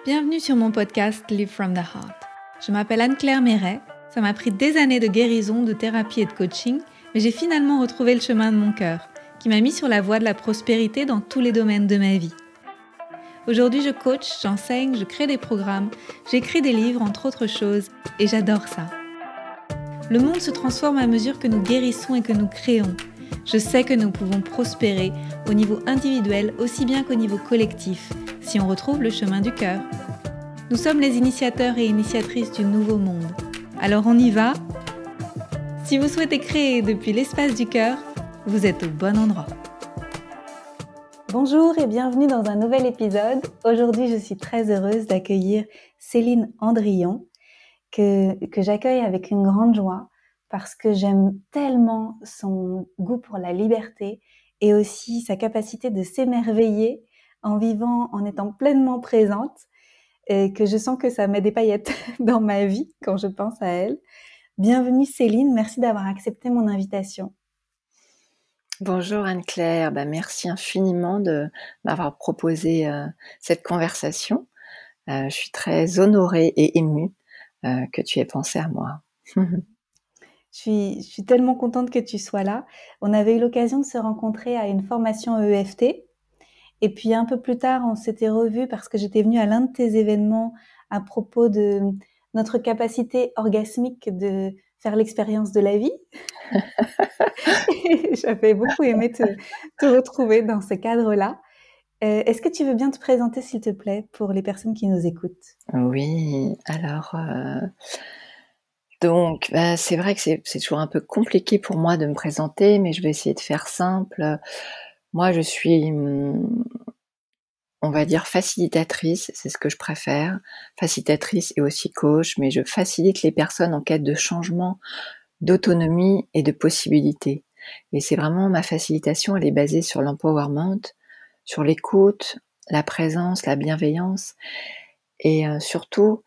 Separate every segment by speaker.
Speaker 1: Bienvenue sur mon podcast Live from the Heart. Je m'appelle Anne-Claire Méret. Ça m'a pris des années de guérison, de thérapie et de coaching, mais j'ai finalement retrouvé le chemin de mon cœur, qui m'a mis sur la voie de la prospérité dans tous les domaines de ma vie. Aujourd'hui, je coach, j'enseigne, je crée des programmes, j'écris des livres, entre autres choses, et j'adore ça. Le monde se transforme à mesure que nous guérissons et que nous créons. Je sais que nous pouvons prospérer au niveau individuel aussi bien qu'au niveau collectif, si on retrouve le chemin du cœur. Nous sommes les initiateurs et initiatrices du nouveau monde. Alors on y va ? Si vous souhaitez créer depuis l'espace du cœur, vous êtes au bon endroit. Bonjour et bienvenue dans un nouvel épisode. Aujourd'hui, je suis très heureuse d'accueillir Céline Andrillon, que j'accueille avec une grande joie parce que j'aime tellement son goût pour la liberté et aussi sa capacité de s'émerveiller en vivant, en étant pleinement présente, et que je sens que ça met des paillettes dans ma vie quand je pense à elle. Bienvenue Céline, merci d'avoir accepté mon invitation.
Speaker 2: Bonjour Anne-Claire, merci infiniment de m'avoir proposé cette conversation. Je suis très honorée et émue que tu aies pensé à moi.
Speaker 1: Je suis tellement contente que tu sois là. On avait eu l'occasion de se rencontrer à une formation EFT. Et puis un peu plus tard, on s'était revus parce que j'étais venue à l'un de tes événements à propos de notre capacité orgasmique de faire l'expérience de la vie. J'avais beaucoup aimé te retrouver dans ce cadre-là. Est-ce que tu veux bien te présenter, s'il te plaît, pour les personnes qui nous écoutent ?
Speaker 2: Oui, alors... Donc, c'est vrai que c'est toujours un peu compliqué pour moi de me présenter, mais je vais essayer de faire simple. Moi, je suis... on va dire facilitatrice, c'est ce que je préfère, facilitatrice et aussi coach, mais je facilite les personnes en quête de changement, d'autonomie et de possibilités. Et c'est vraiment ma facilitation, elle est basée sur l'empowerment, sur l'écoute, la présence, la bienveillance, et surtout,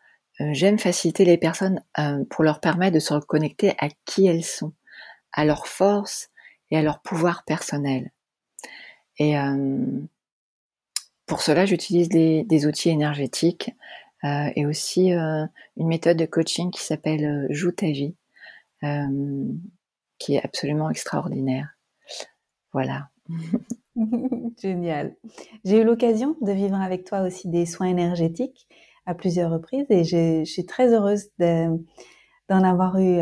Speaker 2: j'aime faciliter les personnes pour leur permettre de se reconnecter à qui elles sont, à leurs forces et à leur pouvoir personnel. Et pour cela, j'utilise des outils énergétiques et aussi une méthode de coaching qui s'appelle Joue ta vie, qui est absolument extraordinaire. Voilà.
Speaker 1: Génial. J'ai eu l'occasion de vivre avec toi aussi des soins énergétiques à plusieurs reprises et je suis très heureuse d'en avoir eu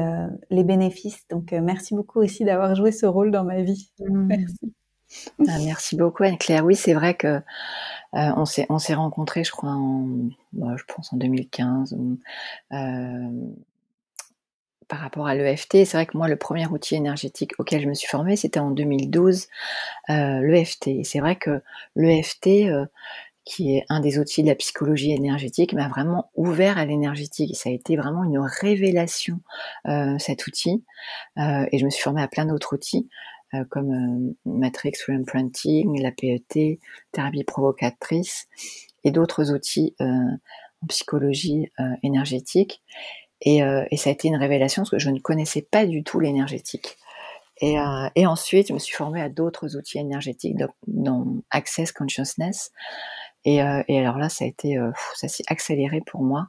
Speaker 1: les bénéfices. Donc, merci beaucoup aussi d'avoir joué ce rôle dans ma vie. Merci.
Speaker 2: Merci beaucoup Anne-Claire. Oui, c'est vrai que on s'est rencontrés, je crois, je pense en 2015. Par rapport à l'EFT, c'est vrai que moi, le premier outil énergétique auquel je me suis formée, c'était en 2012, l'EFT. Et c'est vrai que l'EFT, qui est un des outils de la psychologie énergétique, m'a vraiment ouvert à l'énergétique. Et ça a été vraiment une révélation, cet outil. Et je me suis formée à plein d'autres outils, comme Matrix Reimprinting, la PET, thérapie provocatrice, et d'autres outils en psychologie énergétique. Et ça a été une révélation parce que je ne connaissais pas du tout l'énergétique. Et ensuite, je me suis formée à d'autres outils énergétiques dans Access Consciousness. Et alors là, ça s'est accéléré pour moi.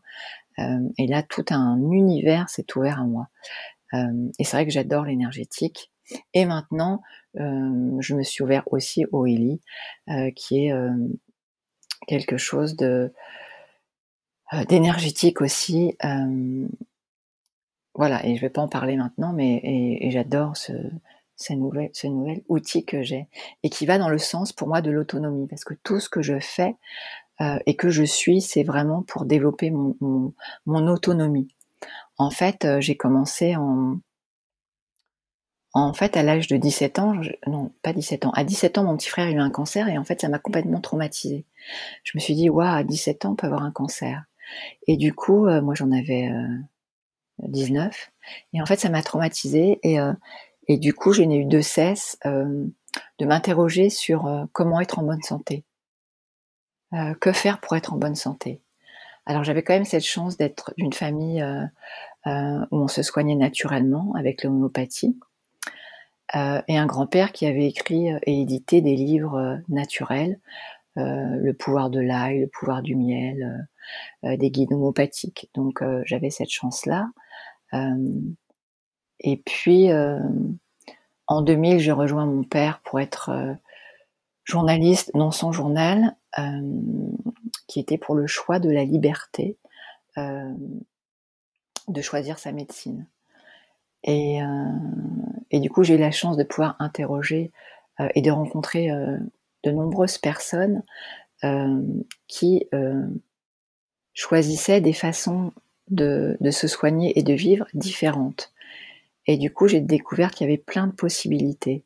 Speaker 2: Et là, tout un univers s'est ouvert à moi. Et c'est vrai que j'adore l'énergétique. Et maintenant, je me suis ouvert aussi au Healy, qui est quelque chose d'énergétique aussi. Voilà, et je vais pas en parler maintenant, mais et j'adore ce nouvel outil que j'ai et qui va dans le sens pour moi de l'autonomie, parce que tout ce que je fais et que je suis, c'est vraiment pour développer mon autonomie. En fait, j'ai commencé en fait à l'âge de 17 ans, non pas 17 ans, à 17 ans mon petit frère a eu un cancer et en fait ça m'a complètement traumatisée. Je me suis dit waouh, à 17 ans on peut avoir un cancer. Et du coup, moi j'en avais 19. Et en fait, ça m'a traumatisée et du coup, je n'ai eu de cesse de m'interroger sur comment être en bonne santé. Que faire pour être en bonne santé ? Alors, j'avais quand même cette chance d'être d'une famille où on se soignait naturellement avec l'homéopathie et un grand-père qui avait écrit et édité des livres naturels le pouvoir de l'ail, le pouvoir du miel, des guides homopathiques. Donc j'avais cette chance-là. Et puis en 2000, j'ai rejoint mon père pour être journaliste dans son journal, qui était pour le choix de la liberté de choisir sa médecine. Et du coup, j'ai eu la chance de pouvoir interroger et de rencontrer de nombreuses personnes qui choisissaient des façons de se soigner et de vivre différentes. Et du coup, j'ai découvert qu'il y avait plein de possibilités.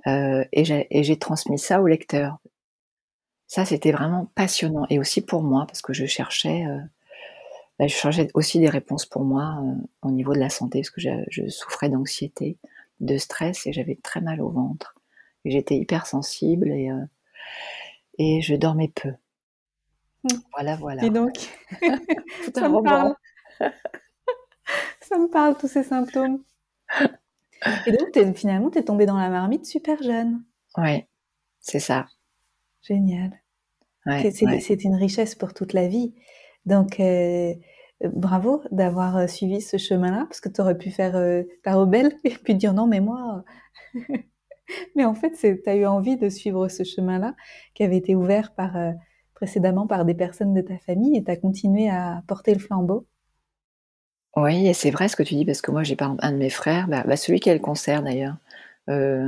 Speaker 2: Et j'ai transmis ça au lecteur. Ça, c'était vraiment passionnant et aussi pour moi parce que je cherchais aussi des réponses pour moi, au niveau de la santé parce que je souffrais d'anxiété, de stress et j'avais très mal au ventre et j'étais hypersensible et je dormais peu. Voilà, voilà.
Speaker 1: Dis donc,
Speaker 2: Tout
Speaker 1: ça
Speaker 2: un
Speaker 1: me
Speaker 2: roman.
Speaker 1: parle, ça me parle tous ces symptômes. Et donc, finalement, t'es tombée dans la marmite super jeune.
Speaker 2: Ouais, c'est ça.
Speaker 1: Génial.
Speaker 2: Ouais, ouais.
Speaker 1: C'est une richesse pour toute la vie. Donc, bravo d'avoir suivi ce chemin-là, parce que tu aurais pu faire ta rebelle et puis dire non, mais moi. Mais en fait, tu as eu envie de suivre ce chemin-là qui avait été ouvert précédemment par des personnes de ta famille et tu as continué à porter le flambeau.
Speaker 2: Oui et c'est vrai ce que tu dis parce que moi j'ai par exemple un de mes frères, celui qui a le cancer d'ailleurs, heu,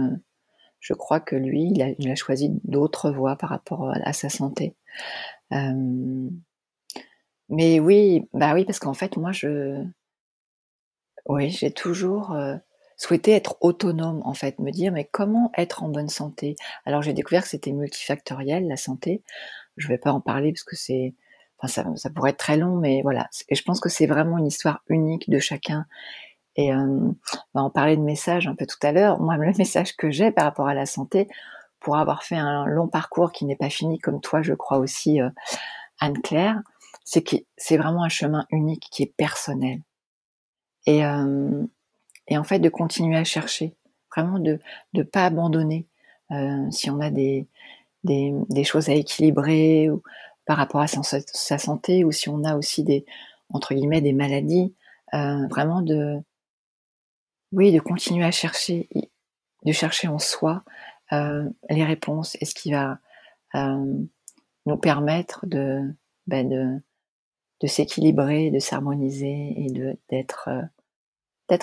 Speaker 2: je crois que lui, il a choisi d'autres voies par rapport à sa santé. Hem, mais oui, oui parce qu'en fait moi j'ai toujours, souhaité être autonome en fait, me dire: «Mais comment être en bonne santé?» Alors j'ai découvert que c'était multifactoriel la santé. Je vais pas en parler parce que ça pourrait être très long, mais voilà. Et je pense que c'est vraiment une histoire unique de chacun. Et on parlait de message un peu tout à l'heure. Moi, le message que j'ai par rapport à la santé, pour avoir fait un long parcours qui n'est pas fini, comme toi, je crois aussi, Anne-Claire, c'est que c'est vraiment un chemin unique qui est personnel. Et, et en fait, de continuer à chercher, vraiment de pas abandonner. Si on a des choses à équilibrer ou par rapport à sa santé, ou si on a aussi des, entre guillemets, des maladies, vraiment de continuer à chercher, de chercher en soi les réponses et ce qui va nous permettre de s'équilibrer, de s'harmoniser et d'être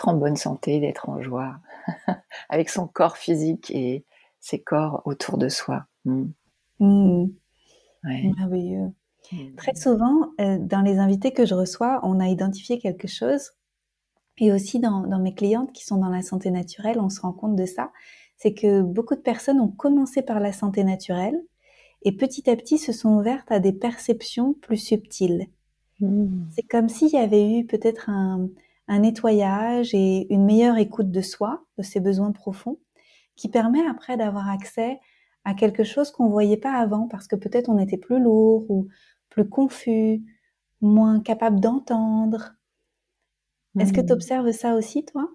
Speaker 2: en bonne santé, d'être en joie avec son corps physique et ses corps autour de soi.
Speaker 1: Mmh,
Speaker 2: Ouais.
Speaker 1: merveilleux. Très
Speaker 2: Mmh.
Speaker 1: souvent, dans les invités que je reçois, on a identifié quelque chose. Et aussi dans mes clientes qui sont dans la santé naturelle, on se rend compte de ça. C'est que beaucoup de personnes ont commencé par la santé naturelle et petit à petit se sont ouvertes à des perceptions plus subtiles.
Speaker 2: Mmh.
Speaker 1: C'est comme s'il y avait eu peut-être un nettoyage et une meilleure écoute de soi, de ses besoins profonds, qui permet après d'avoir accès à quelque chose qu'on voyait pas avant parce que peut-être on était plus lourd ou plus confus, moins capable d'entendre. Est-ce que tu
Speaker 2: Mmh.
Speaker 1: observes ça aussi, toi?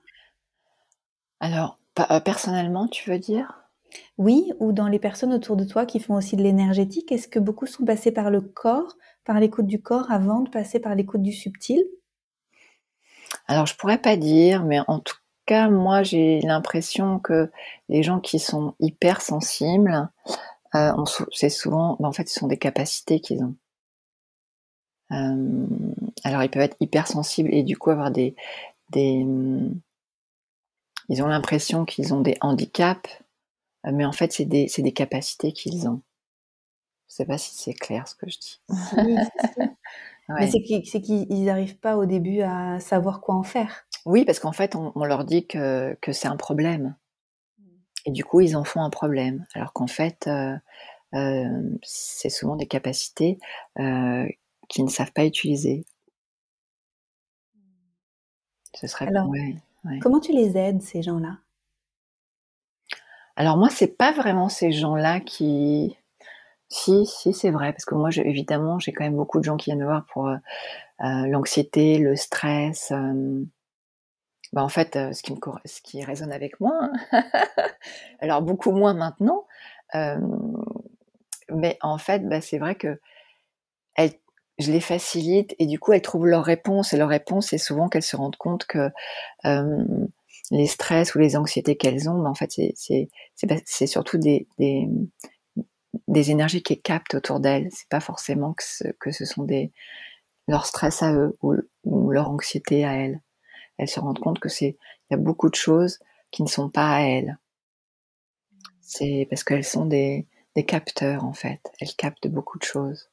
Speaker 2: Alors, personnellement, tu veux dire?
Speaker 1: Oui, ou dans les personnes autour de toi qui font aussi de l'énergétique, est-ce que beaucoup sont passés par le corps, par l'écoute du corps avant de passer par l'écoute du subtil?
Speaker 2: Alors je pourrais pas dire, mais en tout cas, moi j'ai l'impression que les gens qui sont hypersensibles, c'est souvent en fait, ce sont des capacités qu'ils ont. Alors ils peuvent être hypersensibles et du coup avoir des, mmh, ils ont l'impression qu'ils ont des handicaps, mais en fait c'est des capacités qu'ils ont. Je sais pas si c'est clair ce que je dis.
Speaker 1: Si, si, si. Mais
Speaker 2: Ouais.
Speaker 1: c'est qu'ils n'arrivent pas au début à savoir quoi en faire.
Speaker 2: Oui, parce qu'en fait on leur dit que c'est un problème et du coup ils en font un problème. Alors qu'en fait, c'est souvent des capacités, heu, qu'ils ne savent pas utiliser. Ce serait
Speaker 1: Alors,
Speaker 2: ouais, ouais.
Speaker 1: comment tu les aides, ces gens-là?
Speaker 2: Alors moi, c'est pas vraiment ces gens-là qui si, c'est vrai, parce que moi, évidemment, j'ai quand même beaucoup de gens qui viennent me voir pour, l'anxiété, le stress, en fait, ce qui résonne avec moi, hein. Alors beaucoup moins maintenant, hem, Mais en fait, c'est vrai que elles je les facilite et du coup, elles trouvent leurs réponses et leur réponse, c'est souvent qu'elles se rendent compte que, les stress ou les anxiétés qu'elles ont, en fait, c'est surtout des énergies qu'elles captent autour d'elles. C'est pas forcément que ce sont leur stress à eux ou leur anxiété à elles. Elles se rendent compte il y a beaucoup de choses qui ne sont pas à elles. C'est parce qu'elles sont des capteurs, en fait. Elles captent beaucoup de choses.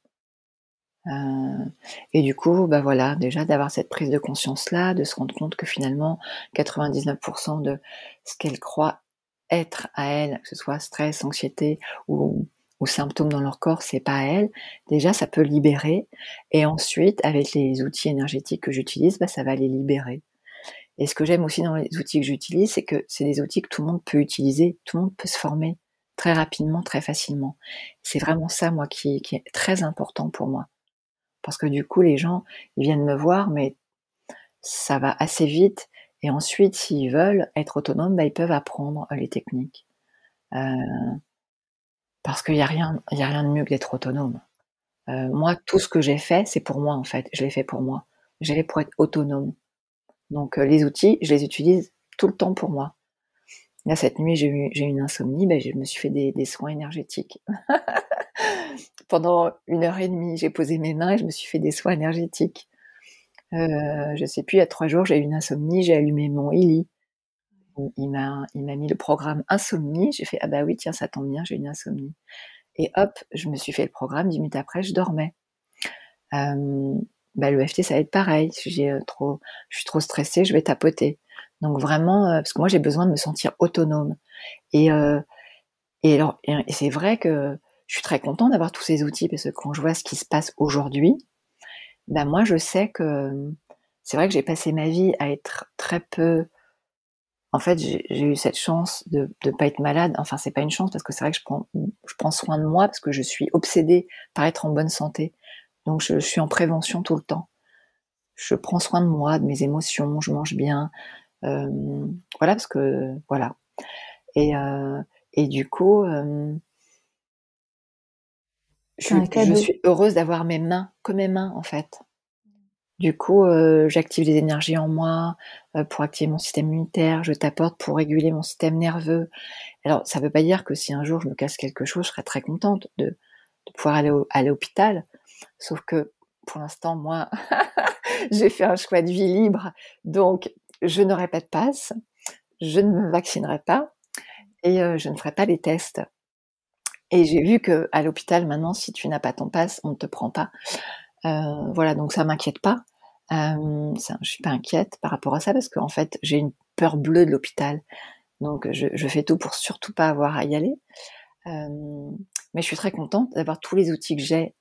Speaker 2: Et du coup, voilà, déjà d'avoir cette prise de conscience-là, de se rendre compte que finalement 99% de ce qu'elles croient être à elles, que ce soit stress, anxiété ou symptômes dans leur corps, c'est pas à elles. Déjà, ça peut libérer et ensuite, avec les outils énergétiques que j'utilise, ça va les libérer. Et ce que j'aime aussi dans les outils que j'utilise, c'est que c'est des outils que tout le monde peut utiliser, tout le monde peut se former très rapidement, très facilement. C'est vraiment ça, moi, qui est très important pour moi. Parce que du coup, les gens, ils viennent me voir, mais ça va assez vite. Et ensuite, s'ils veulent être autonomes, ils peuvent apprendre les techniques. Parce qu'il y a rien de mieux que d'être autonome. Moi, tout ce que j'ai fait, c'est pour moi, en fait. Je l'ai fait pour moi. J'ai fait pour être autonome. Donc, les outils, je les utilise tout le temps pour moi. Là, cette nuit, j'ai eu une insomnie, je me suis fait des soins énergétiques. Pendant 1h30, j'ai posé mes mains et je me suis fait des soins énergétiques. Je sais plus, il y a 3 jours, j'ai eu une insomnie, j'ai allumé mon Ili. Il m'a mis le programme insomnie. J'ai fait: «Ah oui, tiens, ça tombe bien, j'ai une insomnie» et hop, je me suis fait le programme, 10 minutes après, je dormais. L'EFT, ça va être pareil. Si je suis trop stressée, je vais tapoter. Donc vraiment, parce que moi, j'ai besoin de me sentir autonome et c'est vrai que je suis très contente d'avoir tous ces outils parce que quand je vois ce qui se passe aujourd'hui, moi, je sais que c'est vrai que j'ai passé ma vie à être très peu. En fait, j'ai eu cette chance de pas être malade. Enfin, c'est pas une chance parce que c'est vrai que je prends soin de moi parce que je suis obsédée par être en bonne santé. Donc je suis en prévention tout le temps. Je prends soin de moi, de mes émotions, je mange bien, voilà parce que voilà et du coup,
Speaker 1: C'est un
Speaker 2: je
Speaker 1: cadeau.
Speaker 2: suis heureuse d'avoir que mes mains, en fait. Du coup, j'active les énergies en moi, pour activer mon système immunitaire, je tapote pour réguler mon système nerveux. Alors ça veut pas dire que si un jour je me casse quelque chose, je serais très contente de pouvoir aller à l'hôpital. Sauf que pour l'instant, moi, j'ai fait un choix de vie libre, donc je n'aurai pas de passe, je ne me vaccinerai pas et je ne ferai pas les tests. Et j'ai vu qu'à l'hôpital maintenant, si tu n'as pas ton passe, on ne te prend pas. Voilà, donc ça m'inquiète pas. Je suis pas inquiète par rapport à ça parce qu'en fait, j'ai une peur bleue de l'hôpital. Donc je fais tout pour surtout pas avoir à y aller. Mais je suis très contente d'avoir tous les outils que j'ai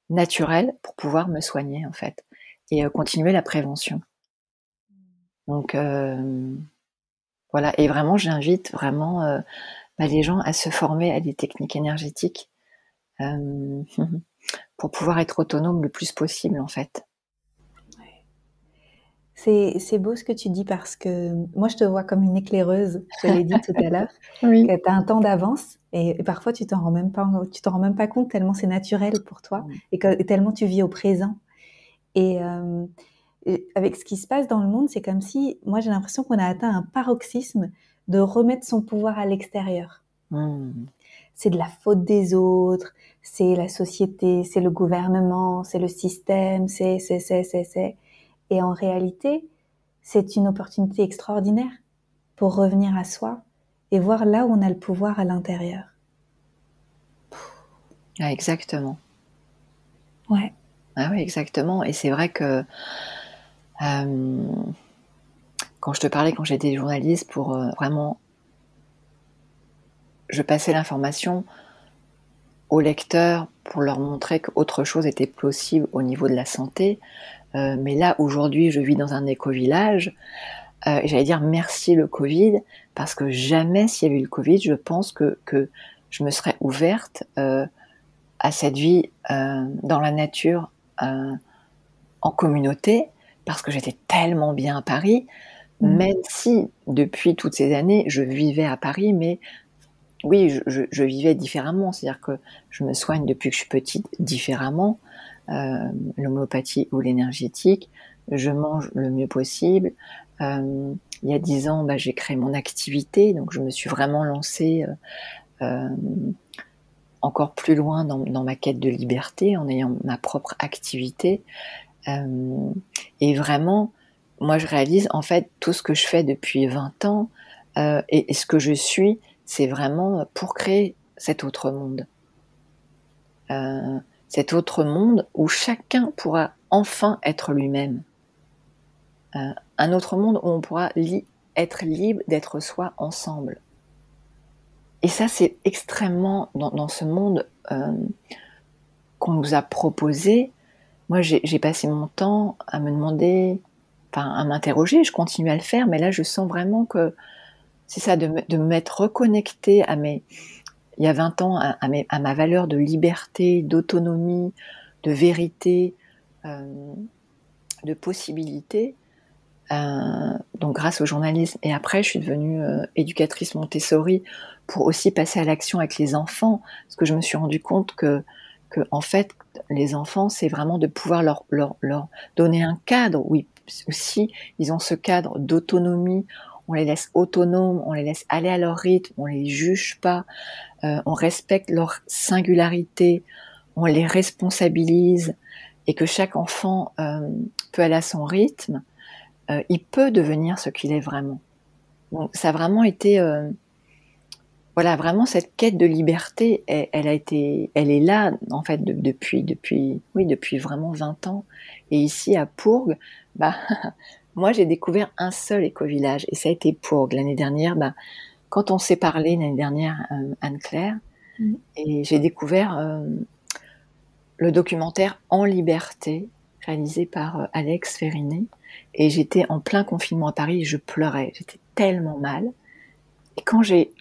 Speaker 2: naturels pour pouvoir me soigner en fait et continuer la prévention. Donc voilà, et vraiment j'invite vraiment les gens à se former à des techniques énergétiques pour pouvoir être autonome le plus possible en fait.
Speaker 1: C'est beau ce que tu dis parce que moi je te vois comme une éclaireuse, je te l'ai dit tout à l'heure,
Speaker 2: Oui.
Speaker 1: que tu as un temps d'avance et parfois tu t'en rends même pas compte tellement c'est naturel pour toi et tellement tu vis au présent. Et avec ce qui se passe dans le monde, c'est comme si, moi j'ai l'impression qu'on a atteint un paroxysme de remettre son pouvoir à l'extérieur. C'est de la faute des autres, c'est la société, c'est le gouvernement, c'est le système, c'est. Et en réalité, c'est une opportunité extraordinaire pour revenir à soi et voir là où on a le pouvoir à l'intérieur.
Speaker 2: Ah, exactement.
Speaker 1: Ouais.
Speaker 2: Ah oui, exactement. Et c'est vrai que quand je te parlais, quand j'étais journaliste, pour vraiment, je passais l'information aux lecteurs pour leur montrer qu'autre chose était possible au niveau de la santé. Mais là, aujourd'hui, je vis dans un éco-village. Et j'allais dire merci le Covid, parce que jamais s'il y avait eu le Covid, je pense que je me serais ouverte à cette vie dans la nature, en communauté, parce que j'étais tellement bien à Paris, même si depuis toutes ces années, je vivais à Paris, mais oui, je vivais différemment, c'est-à-dire que je me soigne depuis que je suis petite différemment, l'homéopathie ou l'énergétique, je mange le mieux possible. Il y a 10 ans, j'ai créé mon activité, donc je me suis vraiment lancée, encore plus loin dans ma quête de liberté, en ayant ma propre activité. Et vraiment, moi je réalise en fait tout ce que je fais depuis 20 ans, et ce que je suis, c'est vraiment pour créer cet autre monde. Cet autre monde où chacun pourra enfin être lui-même. Un autre monde où on pourra être libre d'être soi ensemble. Et ça, c'est extrêmement, dans ce monde qu'on nous a proposé, moi j'ai passé mon temps à me demander, enfin à m'interroger, je continue à le faire, mais là je sens vraiment que c'est ça, de me mettre reconnectée il y a 20 ans, à ma valeur de liberté, d'autonomie, de vérité, de possibilité. Donc grâce au journalisme. Et après, je suis devenue éducatrice Montessori pour aussi passer à l'action avec les enfants, parce que je me suis rendu compte que en fait, les enfants, c'est vraiment de pouvoir leur donner un cadre où aussi ils ont ce cadre d'autonomie. On les laisse autonomes, on les laisse aller à leur rythme, on les juge pas, on respecte leur singularité, on les responsabilise, et que chaque enfant peut aller à son rythme. Il peut devenir ce qu'il est vraiment. Donc ça a vraiment été, voilà, vraiment cette quête de liberté, elle est là en fait depuis vraiment 20 ans. Et ici à Pourgues, moi j'ai découvert un seul éco-village, et ça a été Pourgues l'année dernière. Quand on s'est parlé l'année dernière, Anne-Claire, et j'ai découvert le documentaire En Liberté, réalisé par Alex Ferriné. Et j'étais en plein confinement à Paris et je pleurais. J'étais tellement mal. Et quand j'ai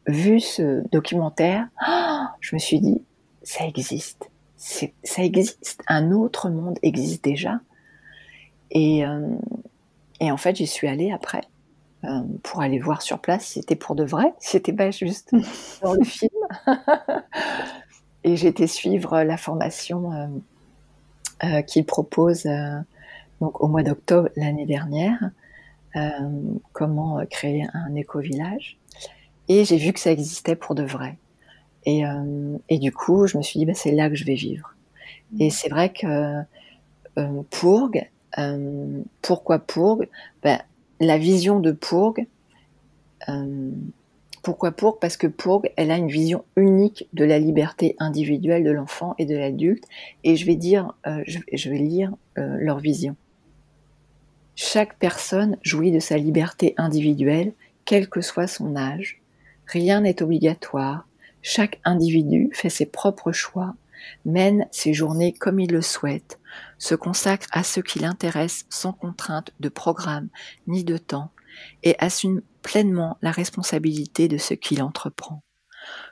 Speaker 2: vu ce documentaire, je me suis dit, ça existe. Ça existe. Un autre monde existe déjà. Et en fait, j'y suis allée après pour aller voir sur place si c'était pour de vrai, si c'était pas juste dans le film. Et j'ai été suivre la formation qu'il propose donc au mois d'octobre l'année dernière, comment créer un éco-village. Et j'ai vu que ça existait pour de vrai. Et du coup, je me suis dit, c'est là que je vais vivre. Et c'est vrai que Pourgues, pourquoi Pourgues ? La vision de Pourgues, pourquoi Pourgues ? Parce que Pourgues, elle a une vision unique de la liberté individuelle de l'enfant et de l'adulte. Et je vais lire leur vision. Chaque personne jouit de sa liberté individuelle, quel que soit son âge. Rien n'est obligatoire. Chaque individu fait ses propres choix, mène ses journées comme il le souhaite, se consacre à ce qui l'intéresse sans contrainte de programme ni de temps, et assume pleinement la responsabilité de ce qu'il entreprend.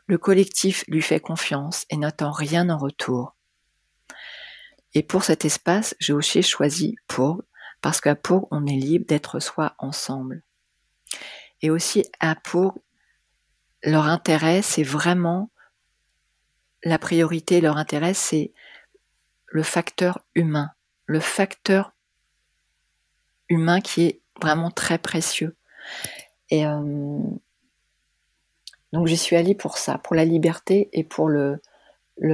Speaker 2: Le collectif lui fait confiance et n'attend rien en retour. Et pour cet espace, j'ai aussi choisi Pourgues, parce qu'à Pourgues, on est libre d'être soi ensemble. Et aussi à Pourgues, leur intérêt, c'est vraiment la priorité, leur intérêt, c'est le facteur humain. Le facteur humain qui est vraiment très précieux. Et donc j'y suis allée pour ça, pour la liberté et pour le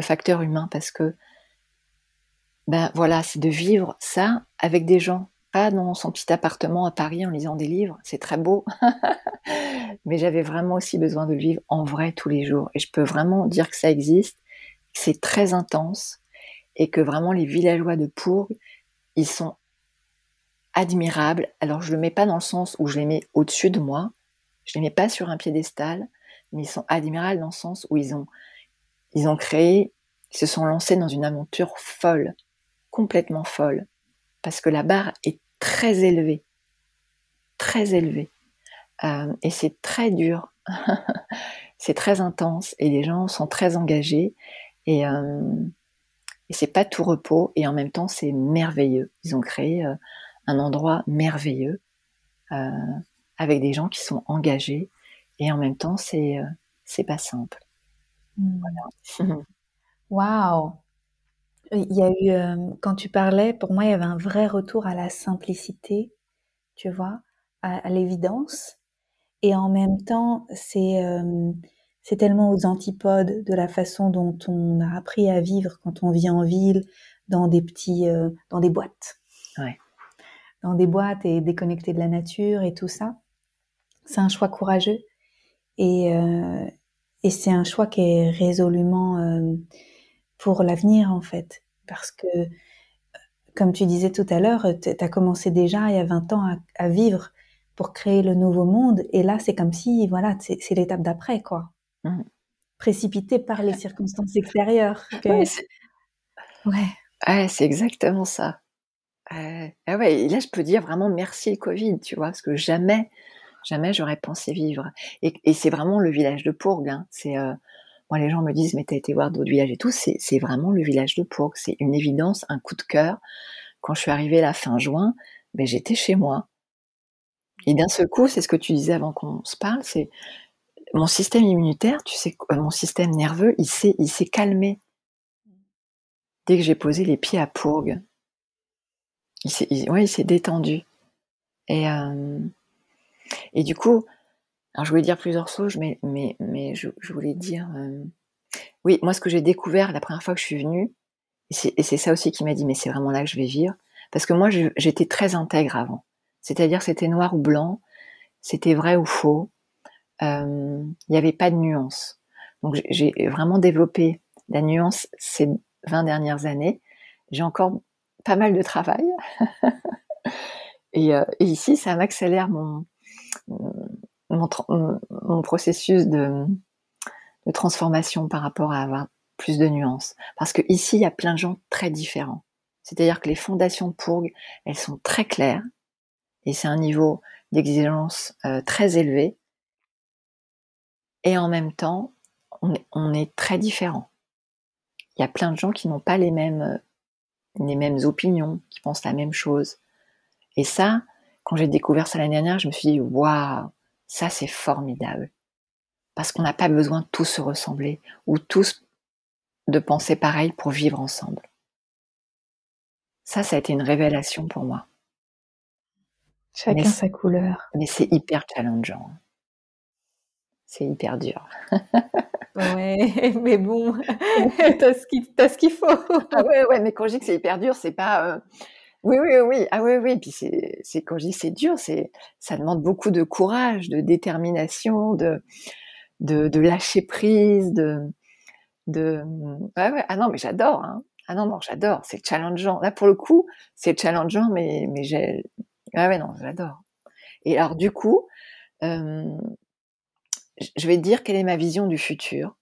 Speaker 2: facteur humain, parce que voilà, c'est de vivre ça avec des gens, pas dans son petit appartement à Paris en lisant des livres, c'est très beau, mais j'avais vraiment aussi besoin de le vivre en vrai tous les jours. Et je peux vraiment dire que ça existe, que c'est très intense, et que vraiment les villageois de Pourgues, ils sont admirables. Alors je le mets pas dans le sens où je les mets au-dessus de moi, je les mets pas sur un piédestal, mais ils sont admirables dans le sens où ils ont créé, ils se sont lancés dans une aventure folle, complètement folle, parce que la barre est très élevée, et c'est très dur, c'est très intense, et les gens sont très engagés, et c'est pas tout repos, et en même temps c'est merveilleux. Ils ont créé un endroit merveilleux, avec des gens qui sont engagés, et en même temps c'est c'est pas simple.
Speaker 1: Mmh. Waouh! Il y a eu, quand tu parlais, pour moi, il y avait un vrai retour à la simplicité, tu vois? À l'évidence et en même temps, c'est tellement aux antipodes de la façon dont on a appris à vivre quand on vit en ville, dans des boîtes.
Speaker 2: Ouais.
Speaker 1: Dans des boîtes et déconnecté de la nature et tout ça. C'est un choix courageux et heu et c'est un choix qui est résolument, pour l'avenir, en fait. Parce que, comme tu disais tout à l'heure, tu as commencé déjà il y a 20 ans à vivre pour créer le nouveau monde et là, c'est comme si, voilà, c'est l'étape d'après, quoi.
Speaker 2: Mmh.
Speaker 1: Précipité par les circonstances extérieures
Speaker 2: Ouais,
Speaker 1: que ouais.
Speaker 2: c'est exactement ça. Ah ouais, et là, je peux dire vraiment merci le Covid, tu vois? Parce que jamais, jamais j'aurais pensé vivre et c'est vraiment le village de Pourgue, hein. Moi, les gens me disent: «Mais tu as été voir d'autres villages et tout», c'est vraiment le village de Pourgue. C'est une évidence, un coup de cœur. Quand je suis arrivée là fin juin, beh, j'étais chez moi et d'un seul coup, c'est ce que tu disais avant qu'on se parle, c'est mon système immunitaire, tu sais, mon système nerveux, il s'est calmé dès que j'ai posé les pieds à Pourgue. Ouais, il s'est détendu et et du coup, alors je voulais dire plusieurs choses, mais je voulais dire, oui, moi ce que j'ai découvert la première fois que je suis venue, et c'est ça aussi qui m'a dit: «Mais c'est vraiment là que je vais vivre», parce que moi j'étais très intègre avant. C'est-à-dire c'était noir ou blanc, c'était vrai ou faux, il y avait pas de nuance. Donc j'ai vraiment développé la nuance ces 20 dernières années. J'ai encore pas mal de travail et ici ça m'accélère mon processus de transformation par rapport à avoir plus de nuances. Parce que ici, il y a plein de gens très différents. C'est-à-dire que les fondations de Pourgue, elles sont très claires et c'est un niveau d'exigence très élevé. Et en même temps, on est très différents. Il y a plein de gens qui n'ont pas les mêmes opinions, qui pensent la même chose. Et ça, quand j'ai découvert ça l'année dernière, je me suis dit, waouh, ça c'est formidable. Parce qu'on n'a pas besoin de tous se ressembler ou tous de penser pareil pour vivre ensemble. Ça a été une révélation pour moi. Mais,
Speaker 1: Chacun sa couleur.
Speaker 2: mais c'est hyper challengeant. C'est hyper dur.
Speaker 1: Ouais, mais bon, tu as ce qu'il faut.
Speaker 2: Ah ouais, ouais, mais quand je dis que c'est hyper dur, c'est pas. Oui, oui, oui. Ah oui, oui. Puis c'est quand je dis que c'est dur, ça demande beaucoup de courage, de détermination, de lâcher prise, de. Ouais, ouais. Ah non, mais j'adore. Hein. Ah non, non, j'adore. C'est challengeant. Là, pour le coup, c'est challengeant, mais j'ai. Ah ouais, non, j'adore. Et alors, du coup, je vais te dire quelle est ma vision du futur.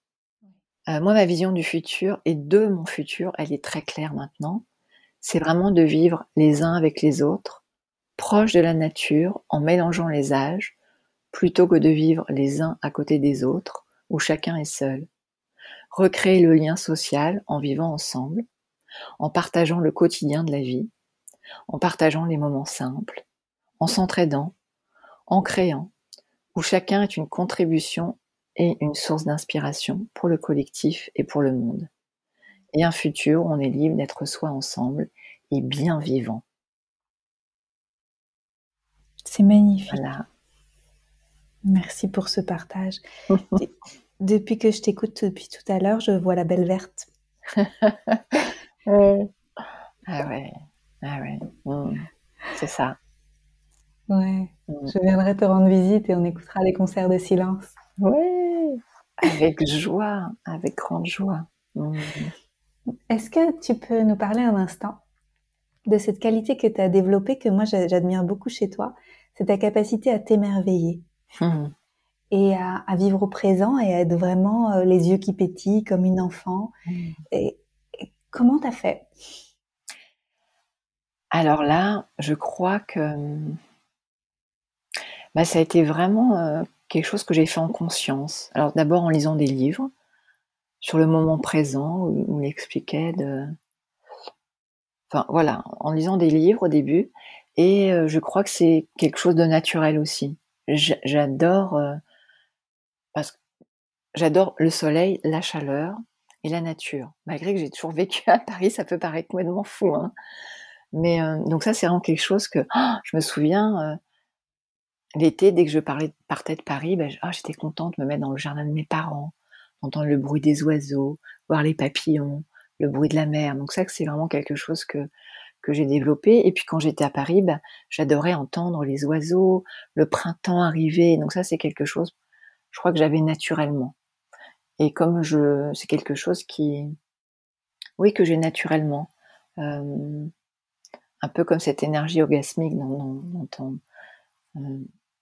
Speaker 2: Moi, ma vision du futur et de mon futur, elle est très claire maintenant. C'est vraiment de vivre les uns avec les autres, proches de la nature, en mélangeant les âges, plutôt que de vivre les uns à côté des autres, où chacun est seul. Recréer le lien social en vivant ensemble, en partageant le quotidien de la vie, en partageant les moments simples, en s'entraidant, en créant, où chacun est une contribution et une source d'inspiration pour le collectif et pour le monde. Et un futur où on est libre d'être soi ensemble et bien vivant.
Speaker 1: C'est magnifique.
Speaker 2: Voilà.
Speaker 1: Merci pour ce partage. Depuis que je t'écoute depuis tout à l'heure, je vois la belle verte.
Speaker 2: Ouais. Ah ouais, ah ouais. Mmh. C'est ça.
Speaker 1: Ouais,
Speaker 2: Mmh.
Speaker 1: je viendrai te rendre visite et on écoutera les concerts de silence.
Speaker 2: Ouais, avec joie, avec grande joie. Mmh.
Speaker 1: Est-ce que tu peux nous parler un instant de cette qualité que tu as développée, que moi j'admire beaucoup chez toi, c'est ta capacité à t'émerveiller
Speaker 2: Mmh.
Speaker 1: et à vivre au présent et à être vraiment les yeux qui pétillent comme une enfant.
Speaker 2: Mmh.
Speaker 1: Et comment t'as fait?
Speaker 2: Alors là, je crois que, bah, ça a été vraiment, quelque chose que j'ai fait en conscience. Alors d'abord en lisant des livres sur le moment présent où il expliquait enfin voilà, en lisant des livres au début et je crois que c'est quelque chose de naturel aussi. J'adore, parce j'adore le soleil, la chaleur et la nature. Malgré que j'ai toujours vécu à Paris, ça peut paraître complètement fou, hein. Mais donc ça, c'est vraiment quelque chose que je me souviens, l'été, dès que je partais de Paris, j'étais contente de me mettre dans le jardin de mes parents, d'entendre le bruit des oiseaux, voir les papillons, le bruit de la mer. Donc ça, c'est vraiment quelque chose que j'ai développé. Et puis quand j'étais à Paris, j'adorais entendre les oiseaux, le printemps arriver. Donc ça, c'est quelque chose, je crois que j'avais naturellement. Et comme c'est quelque chose oui, que j'ai naturellement. Un peu comme cette énergie orgasmique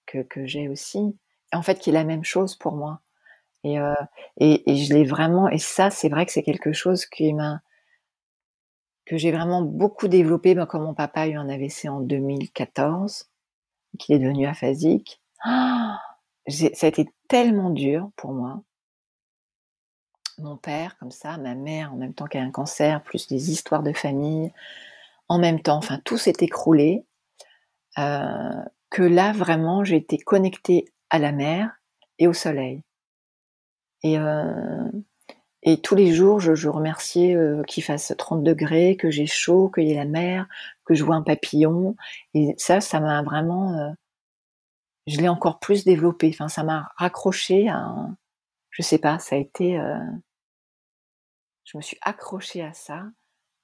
Speaker 2: que j'ai aussi. En fait, qui est la même chose pour moi. Et, et je l'ai vraiment, et ça, c'est vrai que c'est quelque chose que j'ai vraiment beaucoup développé, quand mon papa a eu un AVC en 2014, qu'il est devenu aphasique. Ça a été tellement dur pour moi. Mon père, comme ça, ma mère, en même temps qu'elle a un cancer, plus des histoires de famille, en même temps, enfin, tout s'est écroulé, que là, vraiment, j'ai été connectée à la mer et au soleil. Et tous les jours, je remerciais qu'il fasse 30 degrés, que j'ai chaud, qu'il y ait la mer, que je vois un papillon. Et ça m'a vraiment... je l'ai encore plus développé. Enfin, ça m'a raccroché je sais pas, ça a été... je me suis accrochée à ça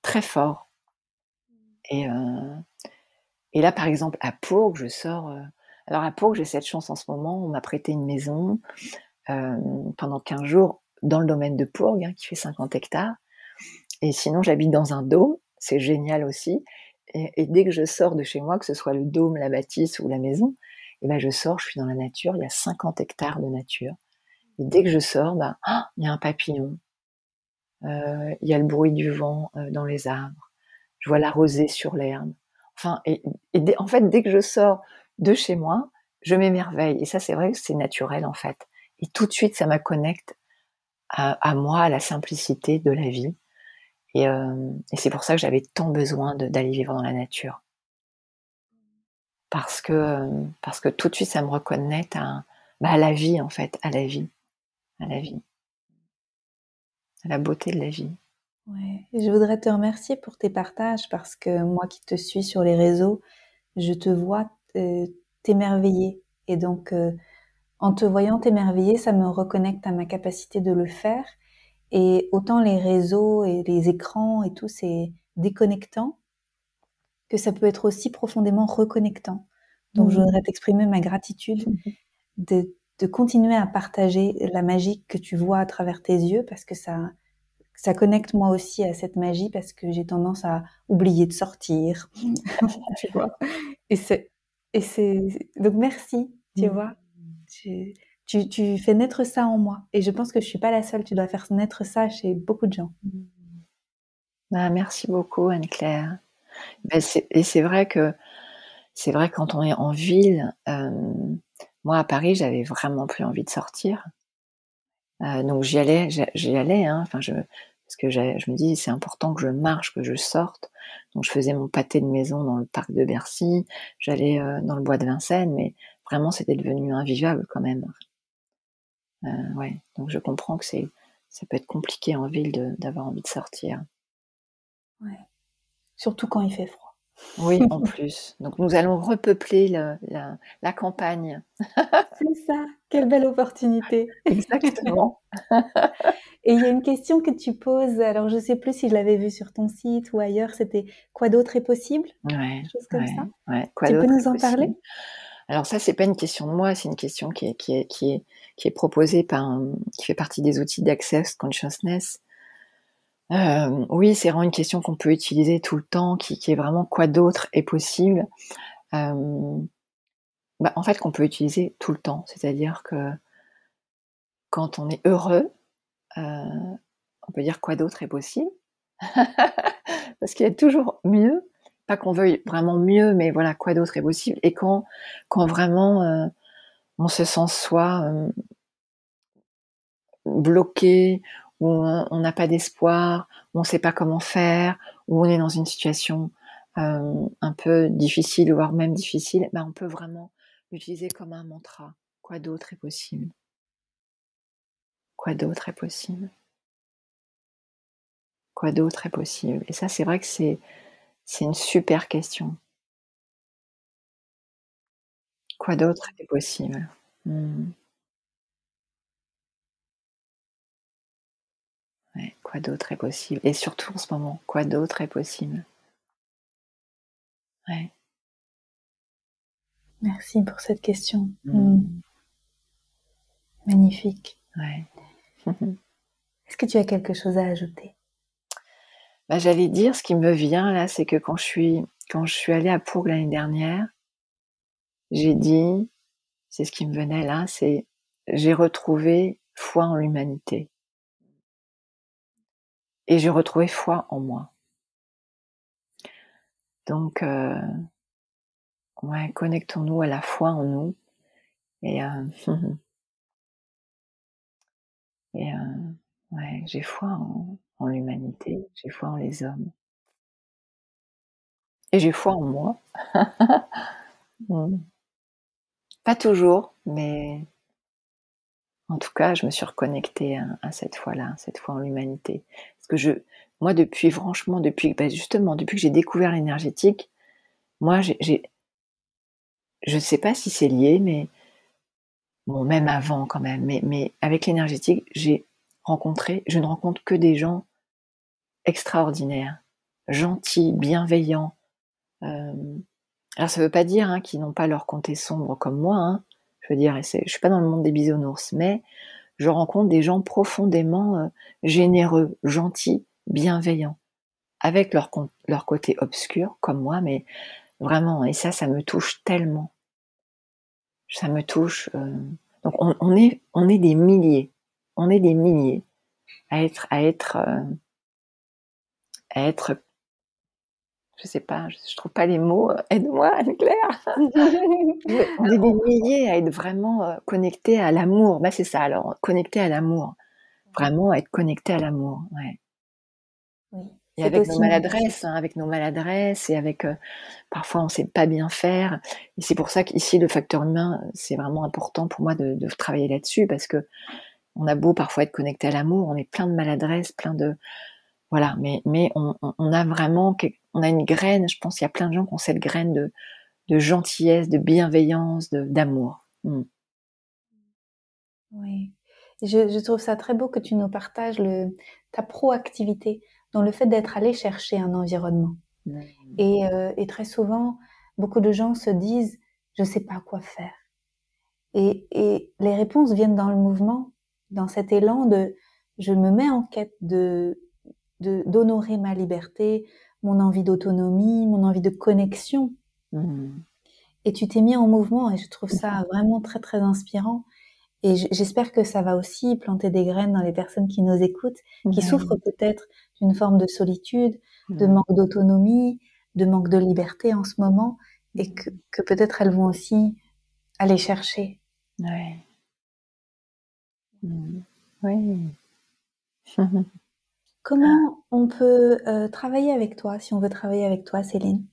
Speaker 2: très fort. Et là, par exemple, à Pourgue, je sors... alors à Pourgue, j'ai cette chance en ce moment, on m'a prêté une maison pendant 15 jours dans le domaine de Pourgue, qui fait 50 hectares. Et sinon, j'habite dans un dôme, c'est génial aussi. Et dès que je sors de chez moi, que ce soit le dôme, la bâtisse ou la maison, je sors, je suis dans la nature, il y a 50 hectares de nature. Et dès que je sors, il y a un papillon, il y a le bruit du vent dans les arbres, je vois la rosée sur l'herbe. Enfin, en fait, dès que je sors de chez moi, je m'émerveille. Et ça, c'est vrai que c'est naturel, en fait. Et tout de suite, ça me connecte à moi, à la simplicité de la vie. Et c'est pour ça que j'avais tant besoin d'aller vivre dans la nature. Parce que tout de suite, ça me reconnecte à la vie, en fait, à la vie, à la vie, à la beauté de la vie.
Speaker 1: Ouais. Et je voudrais te remercier pour tes partages parce que moi qui te suis sur les réseaux, je te vois t'émerveiller. Et donc, en te voyant t'émerveiller, ça me reconnecte à ma capacité de le faire. Et autant les réseaux et les écrans et tout, c'est déconnectant, que ça peut être aussi profondément reconnectant. Donc, je voudrais t'exprimer ma gratitude de continuer à partager la magie que tu vois à travers tes yeux parce que ça connecte moi aussi à cette magie parce que j'ai tendance à oublier de sortir, tu vois. Et donc merci, tu vois. Tu fais naître ça en moi. Et je pense que je suis pas la seule. Tu dois faire naître ça chez beaucoup de gens.
Speaker 2: Merci beaucoup, Anne-Claire. Et c'est vrai que quand on est en ville, moi à Paris, j'avais vraiment plus envie de sortir. Donc j'y allais, enfin parce que je me dis c'est important que je marche, que je sorte. Donc je faisais mon pâté de maison dans le parc de Bercy, j'allais dans le bois de Vincennes, mais vraiment c'était devenu invivable quand même. Ouais, donc je comprends que ça peut être compliqué en ville d'avoir envie de sortir.
Speaker 1: Ouais. Surtout quand il fait froid.
Speaker 2: Oui, en plus. Donc nous allons repeupler la campagne.
Speaker 1: C'est ça, quelle belle opportunité.
Speaker 2: Exactement.
Speaker 1: Et il y a une question que tu poses, alors je sais plus si je l'avais vue sur ton site ou ailleurs, c'était quoi d'autre est possible?
Speaker 2: Ouais,
Speaker 1: Quelque chose comme ça.
Speaker 2: ouais. Quoi
Speaker 1: Tu peux
Speaker 2: d'autre
Speaker 1: nous
Speaker 2: est
Speaker 1: en parler?
Speaker 2: possible? Alors ça, c'est pas une question de moi, c'est une question qui est proposée qui fait partie des outils d'Access Consciousness. Oui, c'est vraiment une question qu'on peut utiliser tout le temps, qui est vraiment quoi d'autre est possible. En fait, qu'on peut utiliser tout le temps. C'est-à-dire que quand on est heureux, on peut dire quoi d'autre est possible. Parce qu'il y a toujours mieux. Pas qu'on veuille vraiment mieux, mais voilà, quoi d'autre est possible. Et quand vraiment on se sent soit bloqué, où on n'a pas d'espoir, où on ne sait pas comment faire, où on est dans une situation un peu difficile, voire même difficile, on peut vraiment l'utiliser comme un mantra. Quoi d'autre est possible? Quoi d'autre est possible? Quoi d'autre est possible? Et ça, c'est vrai que c'est une super question. Quoi d'autre est possible? Mmh. Ouais, quoi d'autre est possible? Et surtout en ce moment, quoi d'autre est possible? Ouais.
Speaker 1: Merci pour cette question.
Speaker 2: Mmh.
Speaker 1: Magnifique.
Speaker 2: Ouais.
Speaker 1: Est-ce que tu as quelque chose à ajouter?
Speaker 2: Bah, j'allais dire, ce qui me vient là, c'est que quand je suis allée à Bourg l'année dernière, j'ai dit, c'est ce qui me venait là, c'est: «J'ai retrouvé foi en l'humanité et j'ai retrouvé foi en moi». Donc ouais, connectons-nous à la foi en nous et et ouais, j'ai foi en l'humanité, j'ai foi en les hommes et j'ai foi en moi. Mmh. Pas toujours, mais en tout cas, je me suis reconnectée à cette foi-là, cette foi en l'humanité. Parce que moi, depuis franchement, justement, depuis que j'ai découvert l'énergétique, moi, je sais pas si c'est lié, mais bon, même avant quand même, mais avec l'énergétique, je ne rencontre que des gens extraordinaires, gentils, bienveillants. Hem, alors ça veut pas dire, hein, qu'ils n'ont pas leur côté sombre comme moi, hein. Je veux dire, je suis pas dans le monde des bisounours, mais je rencontre des gens profondément généreux, gentils, bienveillants, avec leur côté obscur comme moi, mais vraiment, et ça me touche tellement. Ça me touche. Donc on est des milliers à être, je sais pas, je trouve pas les mots. Aide-moi, Anne-Claire. On est des milliers à être vraiment connectés à l'amour. Bah c'est ça, alors connectés à l'amour. Vraiment être connectés à l'amour. Ouais.
Speaker 1: Oui,
Speaker 2: Et
Speaker 1: c'est
Speaker 2: avec nos
Speaker 1: aussi magnifique.
Speaker 2: maladresses, hein, avec nos maladresses et avec, parfois on sait pas bien faire, et c'est pour ça qu'ici le facteur humain, c'est vraiment important pour moi de travailler là-dessus, parce qu'on a beau parfois être connecté à l'amour, on est plein de maladresses, plein de voilà, mais on a vraiment on a une graine, je pense qu'il y a plein de gens qui ont cette graine de gentillesse, de bienveillance, d'amour. Mmh.
Speaker 1: Oui. Je trouve ça très beau que tu nous partages ta proactivité dans le fait d'être allé chercher un environnement.
Speaker 2: Mmh.
Speaker 1: Et très souvent, beaucoup de gens se disent: «Je sais pas quoi faire». Et les réponses viennent dans le mouvement, dans cet élan de: «Je me mets en quête d'honorer ma liberté, mon envie d'autonomie, mon envie de connexion».
Speaker 2: Mmh.
Speaker 1: Et tu t'es mis en mouvement et je trouve ça vraiment très, très inspirant. Et j'espère que ça va aussi planter des graines dans les personnes qui nous écoutent, qui souffrent
Speaker 2: Ouais.
Speaker 1: peut-être d'une forme de solitude, de
Speaker 2: Mmh.
Speaker 1: manque d'autonomie, de manque de liberté en ce moment, et que peut-être elles vont aussi aller chercher.
Speaker 2: Ouais. Mmh. Oui.
Speaker 1: Comment on peut travailler avec toi, si on veut travailler avec toi, Céline?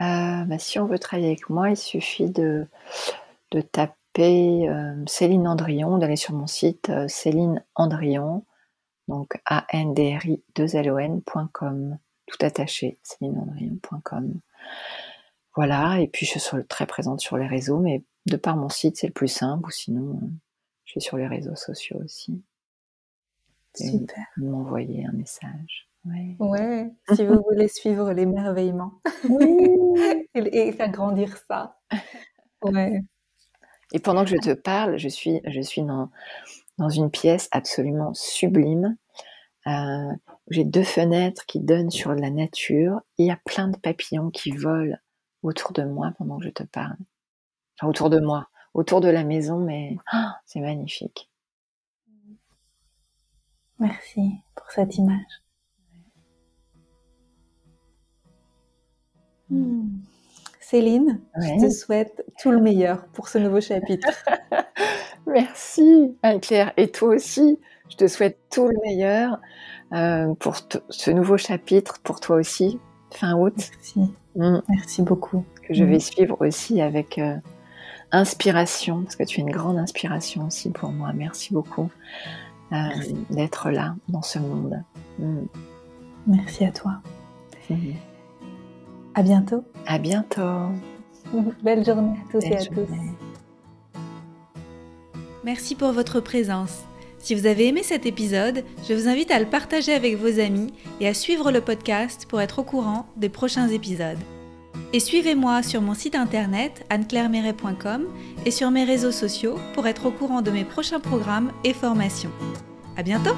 Speaker 2: Bah, si on veut travailler avec moi, il suffit de taper, Céline Andrion, d'aller sur mon site, Céline Andrion, donc ANDRI2LON.com, tout attaché, célineandrion.com. Voilà, et puis je suis très présente sur les réseaux, mais de par mon site, c'est le plus simple, ou sinon, je suis sur les réseaux sociaux aussi. Et
Speaker 1: Super.
Speaker 2: m'envoyer un message. Ouais.
Speaker 1: Ouais, si vous voulez suivre l'émerveillement
Speaker 2: Oui!
Speaker 1: et faire grandir ça. Ouais.
Speaker 2: Et pendant que je te parle, je suis dans une pièce absolument sublime. J'ai 2 fenêtres qui donnent sur la nature. Il y a plein de papillons qui volent autour de moi pendant que je te parle. Enfin, autour de moi, autour de la maison, mais c'est magnifique.
Speaker 1: Merci pour cette image.
Speaker 2: Mmh.
Speaker 1: Céline, je te
Speaker 2: Ouais.
Speaker 1: souhaite tout le meilleur pour ce nouveau chapitre.
Speaker 2: Merci Anne-Claire, et toi aussi, je te souhaite tout le meilleur, pour ce nouveau chapitre, pour toi aussi, fin août.
Speaker 1: Merci,
Speaker 2: Mmh.
Speaker 1: merci beaucoup.
Speaker 2: Que je vais suivre aussi avec inspiration, parce que tu es une grande inspiration aussi pour moi. Merci beaucoup. d'être là dans ce monde.
Speaker 1: Merci à toi.
Speaker 2: Mmh.
Speaker 1: À bientôt.
Speaker 2: À bientôt.
Speaker 1: Belle journée à toutes et à tous. Merci pour votre présence. Si vous avez aimé cet épisode, je vous invite à le partager avec vos amis et à suivre le podcast pour être au courant des prochains épisodes. Et suivez-moi sur mon site internet anneclairemeret.com et sur mes réseaux sociaux pour être au courant de mes prochains programmes et formations. À bientôt!